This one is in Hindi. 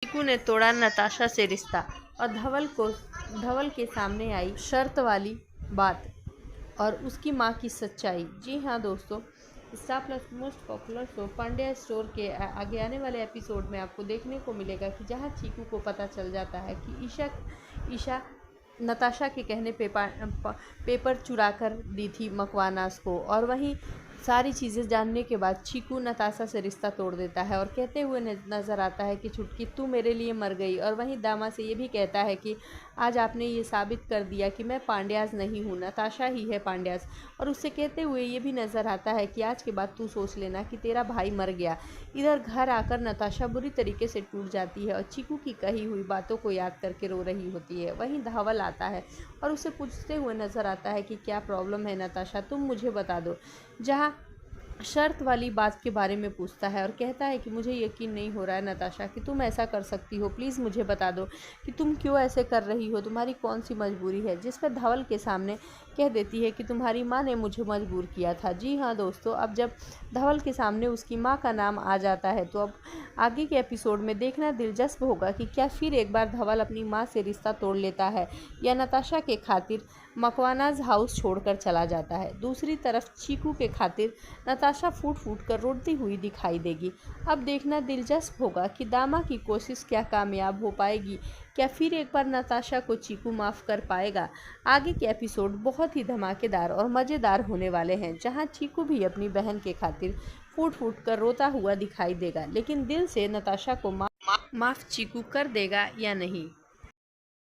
चीकू ने तोड़ा नताशा से रिश्ता और धवल के सामने आई शर्त वाली बात और उसकी मां की सच्चाई। जी हाँ दोस्तों, star plus most popular show Pandya store के आगे आने वाले एपिसोड में आपको देखने को मिलेगा कि जहाँ चीकू को पता चल जाता है कि ईशा नताशा के कहने पे पेपर चुरा कर दी थी मकवानास को, और वहीं सारी चीज़ें जानने के बाद चीकू नताशा से रिश्ता तोड़ देता है और कहते हुए नज़र आता है कि छुटकी तू मेरे लिए मर गई। और वहीं दामा से ये भी कहता है कि आज आपने ये साबित कर दिया कि मैं पांड्यास नहीं हूँ, नताशा ही है पांड्यास। और उससे कहते हुए ये भी नज़र आता है कि आज के बाद तू सोच लेना कि तेरा भाई मर गया। इधर घर आकर नताशा बुरी तरीके से टूट जाती है और चीकू की कही हुई बातों को याद करके रो रही होती है। वहीं धवल आता है और उसे पूछते हुए नज़र आता है कि क्या प्रॉब्लम है नताशा, तुम मुझे बता दो। जहाँ शर्त वाली बात के बारे में पूछता है और कहता है कि मुझे यकीन नहीं हो रहा है नताशा कि तुम ऐसा कर सकती हो, प्लीज़ मुझे बता दो कि तुम क्यों ऐसे कर रही हो, तुम्हारी कौन सी मजबूरी है। जिस पर धवल के सामने कह देती है कि तुम्हारी माँ ने मुझे मजबूर किया था। जी हाँ दोस्तों, अब जब धवल के सामने उसकी माँ का नाम आ जाता है तो अब आगे के एपिसोड में देखना दिलचस्प होगा कि क्या फिर एक बार धवल अपनी माँ से रिश्ता तोड़ लेता है या नताशा के खातिर मकवानाज हाउस छोड़कर चला जाता है। दूसरी तरफ चीकू के खातिर नताशा फूट फूट कर रोती हुई दिखाई देगी। अब देखना दिलचस्प होगा कि दामा की कोशिश क्या कामयाब हो पाएगी, क्या फिर एक बार नताशा को चीकू माफ़ कर पाएगा। आगे के एपिसोड बहुत ही धमाकेदार और मज़ेदार होने वाले हैं, जहां चीकू भी अपनी बहन के खातिर फूट फूट कर रोता हुआ दिखाई देगा, लेकिन दिल से नताशा को माफ़ चीकू कर देगा या नहीं।